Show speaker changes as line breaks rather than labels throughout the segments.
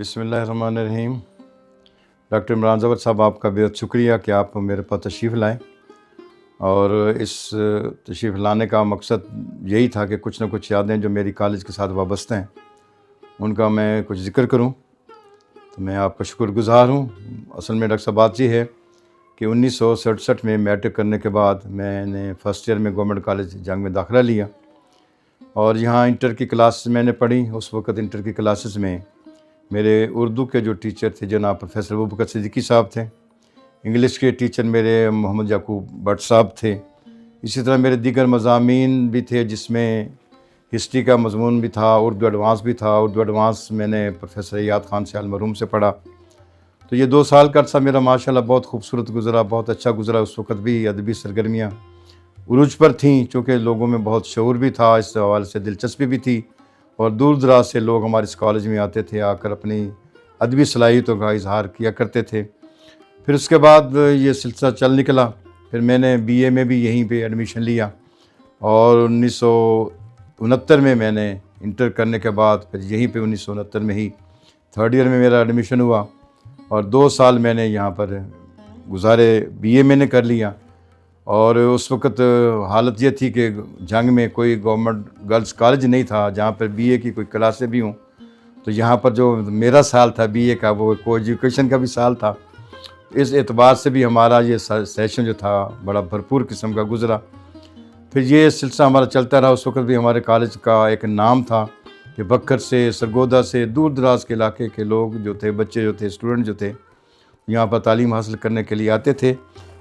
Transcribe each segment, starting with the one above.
बिस्मिल्लाहिर्रहमानिर्रहीम। डॉक्टर इमरान ज़फ़र साहब, आपका बेहद शुक्रिया कि आप मेरे पास तशरीफ़ लाएँ। और इस तशरीफ़ लाने का मकसद यही था कि कुछ ना कुछ यादें जो मेरी कॉलेज के साथ वाबस्ता हैं उनका मैं कुछ ज़िक्र करूं। तो मैं आपका शुक्रगुज़ार हूं। असल में डॉक्टर साहब बात ये है कि 1967 में मैट्रिक करने के बाद मैंने फ़र्स्ट ईयर में गवर्नमेंट कॉलेज जंग में दाखिला लिया और यहाँ इंटर की क्लास मैंने पढ़ी। उस वक़्त इंटर की क्लासेस में मेरे उर्दू के जो टीचर थे जनाब प्रोफेसर अबू बकर सिद्दीकी साहब थे। इंग्लिश के टीचर मेरे मोहम्मद याकूब भट्ट साहब थे। इसी तरह मेरे दीगर मज़ामीन भी थे जिसमें हिस्ट्री का मज़मून भी था, उर्दू एडवांस भी था। उर्दू एडवांस मैंने प्रोफेसर याद खान से अलमरूम से पढ़ा। तो ये 2 साल का अर्सा मेरा माशाल्लाह बहुत खूबसूरत गुज़रा, बहुत अच्छा गुज़रा। उस वक़्त भी अदबी सरगर्मियाँ उरूज पर थीं, चूँकि लोगों में बहुत शऊर भी था, इस हवाले से दिलचस्पी भी थी और दूर दराज से लोग हमारे इस कॉलेज में आते थे, आकर अपनी अदबी सलाहियतों का इजहार किया करते थे। फिर उसके बाद ये सिलसिला चल निकला। फिर मैंने बीए में भी यहीं पे एडमिशन लिया और 1969 में मैंने इंटर करने के बाद फिर यहीं पे 1969 में ही थर्ड ईयर में मेरा एडमिशन हुआ और 2 साल मैंने यहाँ पर गुजारे। बीए मैंने कर लिया और उस वक़्त हालत ये थी कि जंग में कोई गवर्नमेंट गर्ल्स कॉलेज नहीं था जहाँ पर बीए की कोई क्लासें भी हों। तो यहाँ पर जो मेरा साल था बीए का वो को एजुकेशन का भी साल था। इस एतबार से भी हमारा ये सेशन जो था बड़ा भरपूर किस्म का गुज़रा। फिर ये सिलसिला हमारा चलता रहा। उस वक़्त भी हमारे कॉलेज का एक नाम था कि बक्खर से, सरगोदा से, दूर दराज के इलाके के लोग जो थे, बच्चे जो थे, स्टूडेंट जो थे, यहाँ पर तालीम हासिल करने के लिए आते थे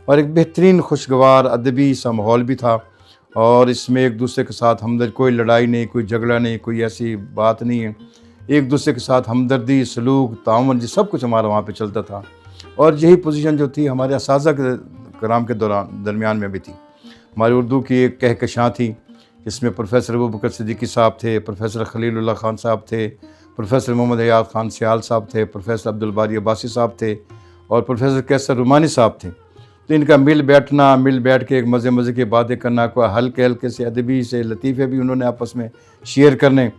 और एक बेहतरीन खुशगवार अदबी सा माहौल भी था। और इसमें एक दूसरे के साथ हमदर्द, कोई लड़ाई नहीं, कोई झगड़ा नहीं, कोई ऐसी बात नहीं है। एक दूसरे के साथ हमदर्दी, सलूक, ताउन, ये सब कुछ हमारा वहाँ पे चलता था। और यही पोजीशन जो थी हमारे असातिज़ा के कराम के दरमियान में भी थी। हमारी उर्दू की एक कहकशां थी जिसमें प्रोफेसर अबू बकर सिद्दीकी साहब थे, प्रोफेसर खलीलुल्लाह खान साहब थे, प्रोफेसर मोहम्मद याद खान सियाल साहब थे, प्रोफेसर अब्दुल बारी अब्बासी साहब थे और प्रोफेसर कैसर रुमानी साहब थे। तो इनका मिल बैठ के एक मज़े की बातें करना, कोई हल्के हल्के से अदबी से लतीफ़े भी उन्होंने आपस में शेयर करने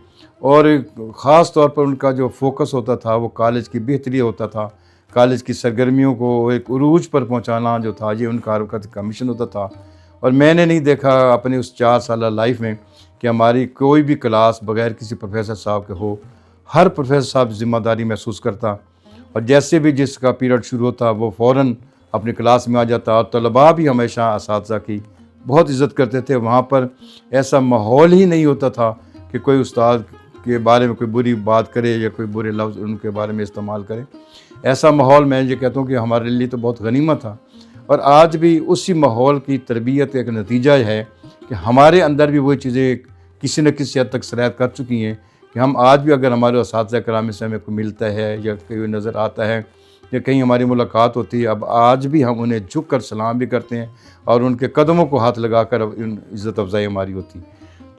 और ख़ास तौर पर उनका जो फोकस होता था वो कॉलेज की बेहतरी होता था। कॉलेज की सरगर्मियों को एक उरूज पर पहुंचाना जो था ये उनका हरकत का मिशन होता था। और मैंने नहीं देखा अपनी उस 4 साल लाइफ में कि हमारी कोई भी क्लास बग़ैर किसी प्रोफेसर साहब के हो। हर प्रोफेसर साहब ज़िम्मेदारी महसूस करता और जैसे भी जिसका पीरियड शुरू होता वो फ़ौरन अपनी क्लास में आ जाता। और तलबा भी हमेशा असातिज़ा की बहुत इज़्ज़त करते थे। वहाँ पर ऐसा माहौल ही नहीं होता था कि कोई उस्ताद के बारे में कोई बुरी बात करे या कोई बुरे लफ्ज़ उनके बारे में इस्तेमाल करे। ऐसा माहौल मैं ये कहता हूँ कि हमारे लिए तो बहुत गनीमत था। और आज भी उसी माहौल की तरबियत एक नतीजा है कि हमारे अंदर भी वही चीज़ें किसी न किसी हद तक सरायत कर चुकी हैं कि हम आज भी अगर हमारे असातिज़ा कराम से हमें कोई मिलता है या कोई नज़र आता है या कहीं हमारी मुलाकात होती है, अब आज भी हम उन्हें झुक कर सलाम भी करते हैं और उनके कदमों को हाथ लगा कर इज़्ज़त अफ़ज़ाई हमारी होती।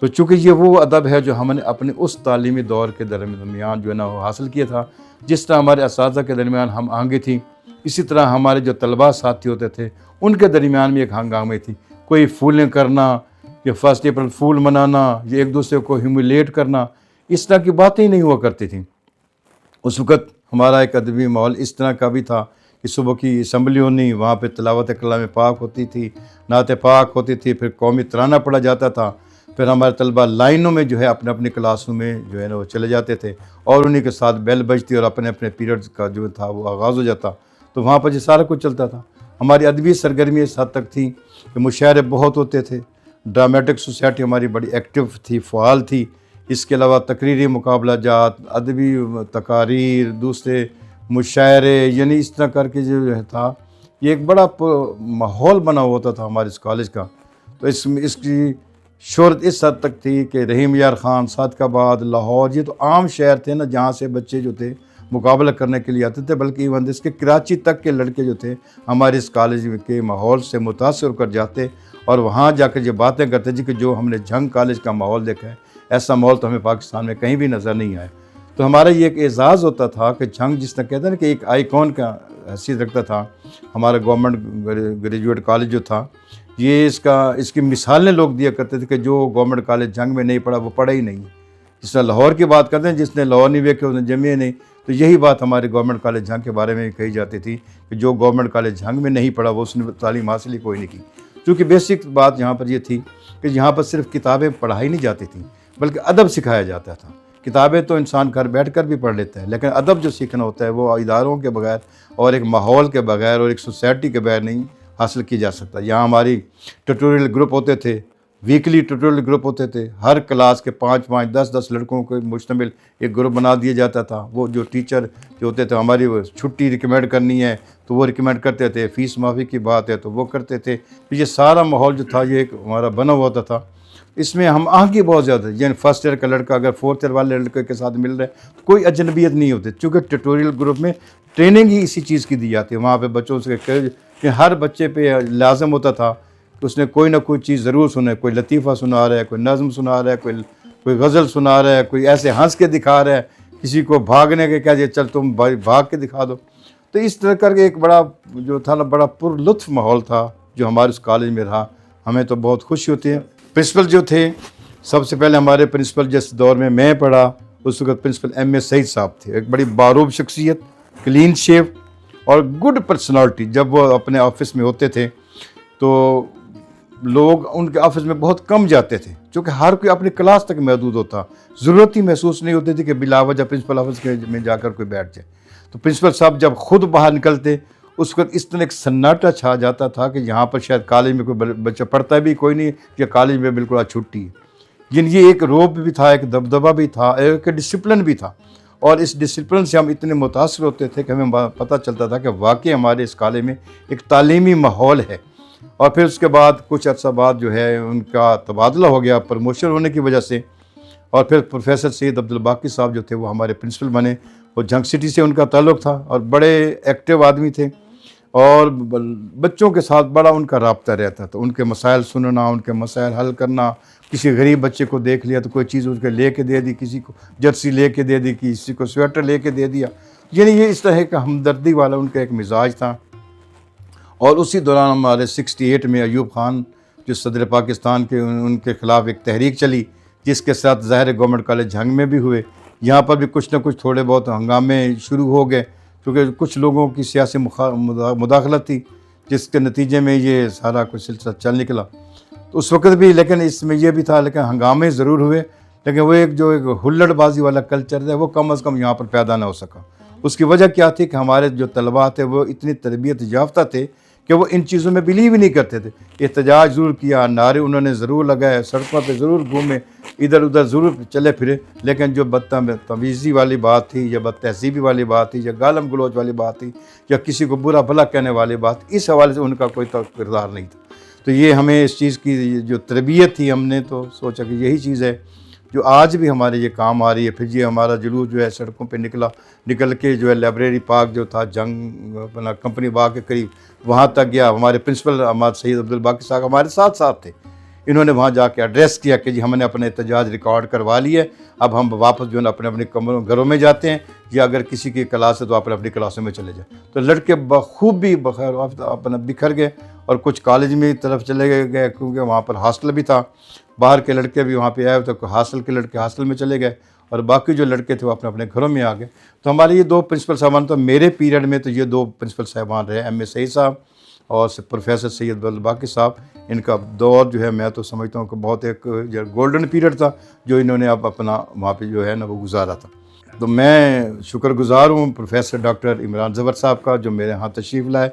तो चूँकि ये वो अदब है जो हमने अपने उस तालीमी दौर के दरमियान जो है ना वो हासिल किया था। जिस तरह हमारे असातिज़ा के दरमियान हम आंगे थी, इसी तरह हमारे जो तलबा साथी होते थे उनके दरमियान में एक हंगामे थी। कोई फूलें करना या 1 अप्रैल फूल मनाना या एक दूसरे को ह्यूमिलेट करना, इस तरह की बातें ही नहीं हुआ करती थी। उस वक़्त हमारा एक अदबी माहौल इस तरह का भी था कि सुबह की असम्बली होनी, वहाँ पे तिलावत कलाम पाक होती थी, नात पाक होती थी, फिर कौमी तराना पढ़ा जाता था। फिर हमारे तलबा लाइनों में जो है अपने अपने क्लासों में जो है ना वो चले जाते थे और उन्हीं के साथ बेल बजती और अपने अपने पीरियड्स का जो था वो आगाज़ हो जाता। तो वहाँ पर ये सारा कुछ चलता था। हमारी अदबी सरगर्मी इस हद तक थी कि मुशायरे बहुत होते थे। ड्रामेटिक सोसाइटी हमारी बड़ी एक्टिव थी, फ़ाल थी। इसके अलावा तकरीरी मुकाबला जात, अदबी तकारीर, दूसरे मुशायरे, यानी इस तरह करके जो था ये एक बड़ा माहौल बना होता था हमारे इस कॉलेज का। तो इसकी शोहरत इस हद तक थी कि रहीम यार ख़ान, सादकाबाद, लाहौर, ये तो आम शहर थे ना जहाँ से बच्चे जो थे मुकाबला करने के लिए आते थे, बल्कि इवन इसके कराची तक के लड़के जो थे हमारे इस कॉलेज के माहौल से मुतासर होकर जाते और वहाँ जाकर ये बातें करते जी कि जो हमने जंग कॉलेज का माहौल देखा है ऐसा माहौल तो हमें पाकिस्तान में कहीं भी नज़र नहीं आया। तो हमारा ये एक एज़ाज़ होता था कि जंग जिस तरह कहते हैं ना कि एक आइकॉन का हैसियत रखता था। हमारा गवर्नमेंट ग्रेजुएट कॉलेज जो था ये इसकी मिसालें लोग दिया करते थे कि जो गवर्नमेंट कॉलेज जंग में नहीं पढ़ा वो पढ़ा ही नहीं। जिस तरह लाहौर की बात करते हैं, जिसने लाहौर नहीं देखे उसने जमिए नहीं। तो यही बात हमारे गवर्नमेंट कॉलेज झंग के बारे में भी कही जाती थी कि जो गवर्नमेंट कॉलेज झंग में नहीं पढ़ा वो उसने तालीम हासिल ही कोई नहीं की। क्योंकि बेसिक बात यहाँ पर ये थी कि यहाँ पर सिर्फ किताबें पढ़ाई नहीं जाती थी, बल्कि अदब सिखाया जाता था। किताबें तो इंसान घर बैठ कर भी पढ़ लेता है, लेकिन अदब जो सीखना होता है वो इदारों के बगैर और एक माहौल के बगैर और एक सोसाइटी के बगैर नहीं हासिल की जा सकता। यहाँ हमारी ट्यूटोरियल ग्रुप होते थे, वीकली ट्यूटोरियल ग्रुप होते थे। हर क्लास के 5-5, 10-10 लड़कों को मुश्तमिल एक ग्रुप बना दिया जाता था। वो जो टीचर जो होते थे, हमारी वो छुट्टी रिकमेंड करनी है तो वो रिकमेंड करते थे, फ़ीस माफ़ी की बात है तो वो करते थे। तो ये सारा माहौल जो था ये एक हमारा बना हुआ था। इसमें हम आगे बहुत ज़्यादा, यानी फर्स्ट ईयर का लड़का अगर फोर्थ ईयर वाले लड़के के साथ मिल रहा है तो कोई अजनबियत नहीं होती, चूँकि ट्यूटोरियल ग्रुप में ट्रेनिंग ही इसी चीज़ की दी जाती है। वहाँ पे बच्चों से कि हर बच्चे पे लाजम होता था कि उसने कोई ना कोई चीज़ ज़रूर सुने। कोई लतीफ़ा सुना रहा है, कोई नज़्म सुना रहा है, कोई गज़ल सुना रहा है, कोई ऐसे हंस के दिखा रहा है, किसी को भागने के कह दिया चल तुम भाग के दिखा दो। तो इस तरह करके एक बड़ा जो था ना, बड़ा पुरलुत्फ़ माहौल था जो हमारे उस कॉलेज में रहा। हमें तो बहुत खुशी होती है। प्रिंसिपल जो थे, सबसे पहले हमारे प्रिंसिपल जिस दौर में मैं पढ़ा उस वक्त प्रिंसिपल M.A. सईद साहब थे। एक बड़ी बारूब शख्सियत, क्लीन शेव और गुड पर्सनालिटी। जब वो अपने ऑफिस में होते थे तो लोग उनके ऑफिस में बहुत कम जाते थे, क्योंकि हर कोई अपनी क्लास तक महदूद होता। ज़रूरत ही महसूस नहीं होती थी कि बिलावजह प्रिंसिपल ऑफिस में जाकर कोई बैठ जाए। तो प्रिंसिपल साहब जब खुद बाहर निकलते उस वक्त इस तरह एक सन्नाटा छा जाता था कि यहाँ पर शायद कॉलेज में कोई बच्चा पढ़ता भी कोई नहीं, या कॉलेज में बिल्कुल आज छुट्टी है। ये एक रोब भी था, एक दबदबा भी था, एक डिसिप्लिन भी था। और इस डिसिप्लिन से हम इतने मुतासर होते थे कि हमें पता चलता था कि वाकई हमारे इस कॉलेज में एक तालीमी माहौल है। और फिर उसके बाद कुछ अर्सा बाद जो है उनका तबादला हो गया प्रमोशन होने की वजह से, और फिर प्रोफेसर सैयद अब्दुल बाकी साहब जो थे वो हमारे प्रिंसिपल बने। वो झंग सिटी से उनका ताल्लुक़ था और बड़े एक्टिव आदमी थे और बच्चों के साथ बड़ा उनका राब्ता रहता था। उनके मसाइल सुनना, उनके मसाइल हल करना। किसी गरीब बच्चे को देख लिया तो कोई चीज़ उसके ले के दे दी, किसी को जर्सी ले के दे दी, किसी को स्वेटर ले के दे दिया। यानी ये इस तरह का हमदर्दी वाला उनका एक मिजाज था। और उसी दौरान हमारे 68 में अयूब खान जो सदर पाकिस्तान के, उनके ख़िलाफ़ एक तहरीक चली जिसके साथ ज़ाहिर गवर्नमेंट कॉलेज झंग में भी हुए। यहाँ पर भी कुछ ना कुछ थोड़े बहुत हंगामे शुरू हो गए, क्योंकि कुछ लोगों की सियासी मुदाखलत थी जिसके नतीजे में ये सारा कुछ सिलसिला चल निकला। तो उस वक्त भी, लेकिन इसमें यह भी था, लेकिन हंगामे ज़रूर हुए, लेकिन वो एक हुल्लड़बाजी वाला कल्चर है वो कम अज़ कम यहाँ पर पैदा ना हो सका। उसकी वजह क्या थी कि हमारे जो तलबा थे वो इतनी तरबियत याफ्ता थे कि वो इन चीज़ों में बिलीव ही नहीं करते थे। एहतजाज ज़रूर किया, नारे उन्होंने ज़रूर लगाए, सड़कों पे ज़रूर घूमे, इधर उधर ज़रूर चले फिरे, लेकिन जो बदतमीज़ी वाली बात थी या बदतहज़ीबी वाली बात थी या गालम गलोच वाली बात थी या किसी को बुरा भला कहने वाली बात, इस हवाले से उनका कोई किरदार नहीं था। तो ये हमें इस चीज़ की जो तरबियत थी, हमने तो सोचा कि यही चीज़ है जो आज भी हमारे ये काम आ रही है। फिर ये हमारा जुलूस जो है सड़कों पे निकल के जो है लाइब्रेरी पार्क जो था जंग अपना कंपनी बाग के करीब, वहाँ तक गया। हमारे प्रिंसिपल हमारे सैयद अब्दुल बाकी साहब हमारे साथ थे। इन्होंने वहाँ जाके एड्रेस किया कि जी हमने अपने एहतजाज रिकॉर्ड करवा लिया, अब हम वापस जो है अपने अपने घरों में जाते हैं, या अगर किसी की क्लास है तो अपने अपनी क्लासों में चले जाए। तो लड़के बखूबी बखैर अपना बिखर गए और कुछ कॉलेज में तरफ चले गए, क्योंकि वहाँ पर हॉस्टल भी था। बाहर के लड़के भी वहाँ पे आए तो हॉस्टल के लड़के हॉस्टल में चले गए और बाकी जो लड़के थे वो अपने अपने घरों में आ गए। तो हमारे ये दो प्रिंसिपल साहबान, तो मेरे पीरियड में तो ये दो प्रिंसिपल साहबान रहे, M.A. सईद साहब और प्रोफेसर सैयद अब्दुल बाकी साहब। इनका दौर जो है मैं तो समझता हूँ कि बहुत एक गोल्डन पीरियड था जो इन्होंने अब अपना वहाँ पे जो है ना वो गुजारा था। तो मैं शुक्रगुज़ार हूँ प्रोफेसर डॉक्टर इमरान ज़फ़र साहब का जो मेरे यहाँ तशरीफ़ लाए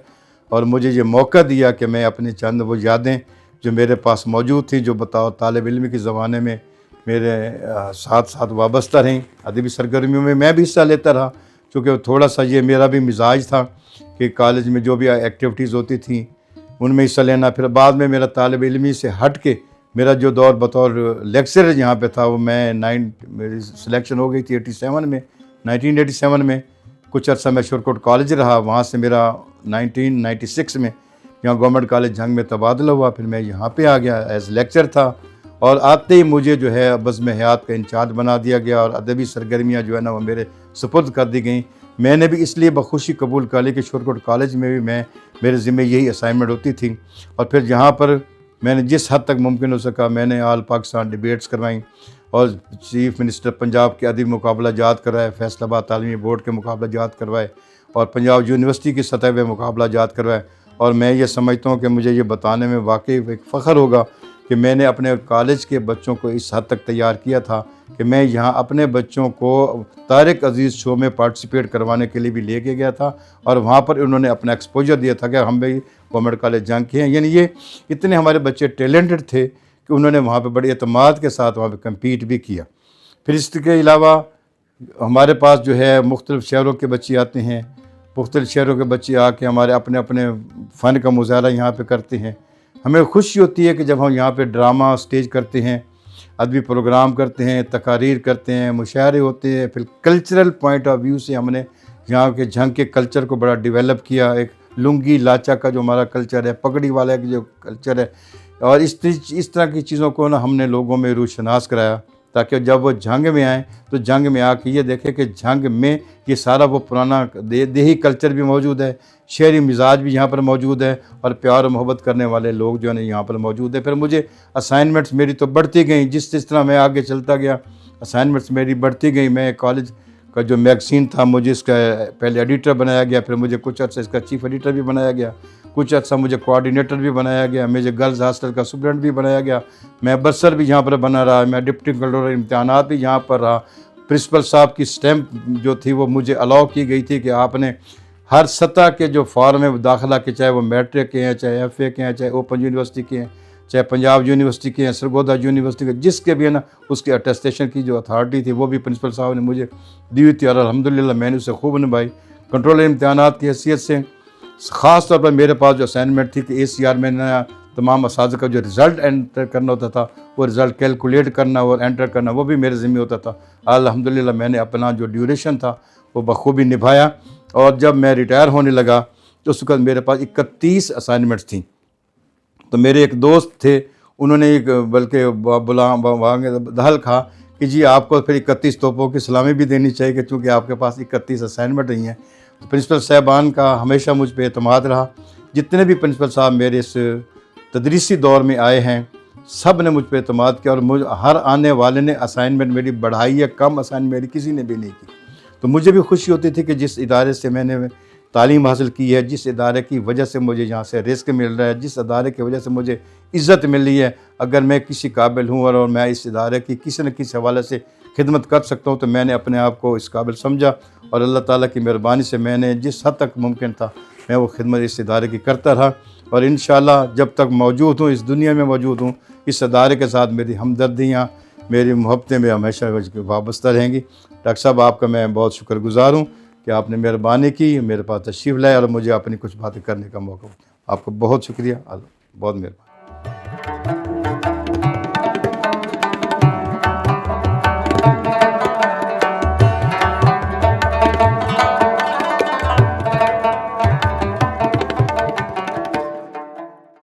और मुझे ये मौका दिया कि मैं अपनी चंद वो यादें जो मेरे पास मौजूद थी, जो बताओ तालिब इल्म के ज़माने में मेरे साथ साथ वाबस्ता रहीं। अदबी सरगर्मियों में मैं भी हिस्सा लेता रहा, क्योंकि थोड़ा सा ये मेरा भी मिजाज था कि कॉलेज में जो भी एक्टिविटीज़ होती थी उनमें हिस्सा लेना। फिर बाद में मेरा तालिब इल्मी से हट के मेरा जो दौर बतौर लेक्चरर यहाँ पे था वो मेरी सिलेक्शन हो गई थी 1987 में। कुछ अर्सा मैं शुरकोट कॉलेज रहा, वहाँ से मेरा 1996 में यहाँ गवर्नमेंट कॉलेज झंग में तबादला हुआ। फिर मैं यहाँ पे आ गया, एज लेक्चर था, और आते ही मुझे जो है बज़्म हयात का इंचार्ज बना दिया गया और अदबी सरगर्मियाँ जो है ना वो मेरे सुपुर्द कर दी गई। मैंने भी इसलिए बखुशी कबूल कर ली कि शुरकोट कॉलेज में भी मेरे ज़िम्मे यही असाइनमेंट होती थी। और फिर यहाँ पर मैंने जिस हद तक मुमकिन हो सका मैंने ऑल पाकिस्तान डिबेट्स करवाई और चीफ मिनिस्टर पंजाब के अदबी मुकाबला जात करवाए, फैसलाबाद तालीमी बोर्ड के मुकाबला जात करवाए और पंजाब यूनिवर्सिटी की सतह पे मुकाबला जात करवाए। और मैं ये समझता हूँ कि मुझे ये बताने में वाकई एक फ़ख्र होगा कि मैंने अपने कॉलेज के बच्चों को इस हद तक तैयार किया था कि मैं यहाँ अपने बच्चों को तारिक अजीज़ शो में पार्टिसिपेट करवाने के लिए भी लेके गया था और वहाँ पर उन्होंने अपना एक्सपोजर दिया था कि हम भी गवर्नमेंट कॉलेज जंग के हैं। यानी ये इतने हमारे बच्चे टैलेंटेड थे कि उन्होंने वहाँ पर बड़े एतमाद के साथ वहाँ पर कम्पीट भी किया। फिर इसके अलावा हमारे पास जो है मुख्तलिफ़ शहरों के बच्चे आते हैं, मुख्तलिफ़ शहरों के बच्चे आके हमारे अपने अपने फ़न का मुज़ाहरा यहाँ पे करते हैं। हमें खुशी होती है कि जब हम यहाँ पे ड्रामा स्टेज करते हैं, अदबी प्रोग्राम करते हैं, तकारीर करते हैं, मुशायरे होते हैं। फिर कल्चरल पॉइंट ऑफ व्यू से हमने यहाँ के जंग के कल्चर को बड़ा डेवलप किया। एक लुंगी लाचा का जो हमारा कल्चर है, पगड़ी वाला का जो कल्चर है, और इस तरह की चीज़ों को ना हमने लोगों में रूशनास कराया ताकि जब वो जंग में आएँ तो जंग में आके ये देखें कि जंग में ये सारा वो पुराना देही कल्चर भी मौजूद है, शहरी मिजाज भी यहाँ पर मौजूद है और प्यार और मोहब्बत करने वाले लोग जो है यहाँ पर मौजूद है। फिर मुझे असाइनमेंट्स मेरी तो बढ़ती गई, जिस तरह मैं आगे चलता गया असाइनमेंट्स मेरी बढ़ती गई। मैं कॉलेज का जो मैगज़ीन था मुझे इसका पहले एडिटर बनाया गया, फिर मुझे कुछ अर्सा इसका चीफ एडिटर भी बनाया गया, कुछ अर्सा मुझे कोऑर्डिनेटर भी बनाया गया, मुझे गर्ल्स हॉस्टल का सुप्रेंट भी बनाया गया, मैं बसर भी यहाँ पर बना रहा, मैं डिप्टी कंट्रोलर इम्तिहानात भी यहाँ पर रहा। प्रिंसिपल साहब की स्टैम्प जो थी वो मुझे अलाउ की गई थी कि आपने हर सतह के जो फॉर्म है दाखिला के, चाहे वो मैट्रिक के हैं, चाहे FA के हैं, चाहे ओपन यूनिवर्सिटी के हैं, चाहे पंजाब यूनिवर्सिटी के हैं, सरगोदा यूनिवर्सिटी के, जिसके भी है ना उसके अटेस्टेशन की जो अथॉरिटी थी वो भी प्रिंसिपल साहब ने मुझे दी हुई थी और अल्हम्दुलिल्लाह मैंने उसे खूब निभाई। कंट्रोलर इम्तिहानात की हैसियत से ख़ास तौर पर मेरे पास जो असाइनमेंट थी कि ACR में नया तमाम असातिज़ा का जो रिज़ल्ट एंटर करना होता था वो रिज़ल्ट कैलकुलेट करना और एंटर करना वो भी मेरे ज़िम्मे होता था। अल्हम्दुलिल्लाह मैंने अपना जो ड्यूरेशन था वो बखूबी निभाया और जब मैं रिटायर होने लगा तो उस वक्त मेरे पास 31 असाइनमेंट्स थी। तो मेरे एक दोस्त थे, उन्होंने एक बल्कि दहल खा कि जी आपको फिर 31 तोपों की सलामी भी देनी चाहिए कि चूँकि आपके पास 31 असाइनमेंट नहीं हैं। तो प्रिंसिपल साहबान का हमेशा मुझ पर एतमाद रहा। जितने भी प्रिंसिपल साहब मेरे इस तदरीसी दौर में आए हैं सब ने मुझ पर एतमाद किया और मुझ हर आने वाले ने असाइनमेंट मेरी बढ़ाई या कम असाइनमेंट मेरी किसी ने भी नहीं की। तो मुझे भी खुशी होती थी कि जिस इदारे से मैंने तालीम हासिल की है, जिस इदारे की वजह से मुझे यहाँ से रिस्क मिल रहा है, जिस इदारे की वजह से मुझे इज़्ज़त मिल रही है, अगर मैं किसी काबिल हूँ और मैं इस इदारे की किसी न किसी हवाले से खिदमत कर सकता हूँ तो मैंने अपने आप को इस काबिल समझा और अल्लाह ताला की मेहरबानी से मैंने जिस हद तक मुमकिन था मैं वो खिदमत इस इदारे की करता रहा और इंशाअल्लाह जब तक मौजूद हूँ, इस दुनिया में मौजूद हूँ, इस इदारे के साथ मेरी हमदर्दियाँ, मेरी मोहब्बतें में हमेशा वाबस्ता रहेंगी। डॉक्टर साहब आपका मैं बहुत शुक्रगुज़ार हूँ कि आपने मेहरबानी की, मेरे पास तशरीफ़ लाए और मुझे अपनी कुछ बातें करने का मौका दिया। आपका बहुत शुक्रिया, बहुत मेहरबानी।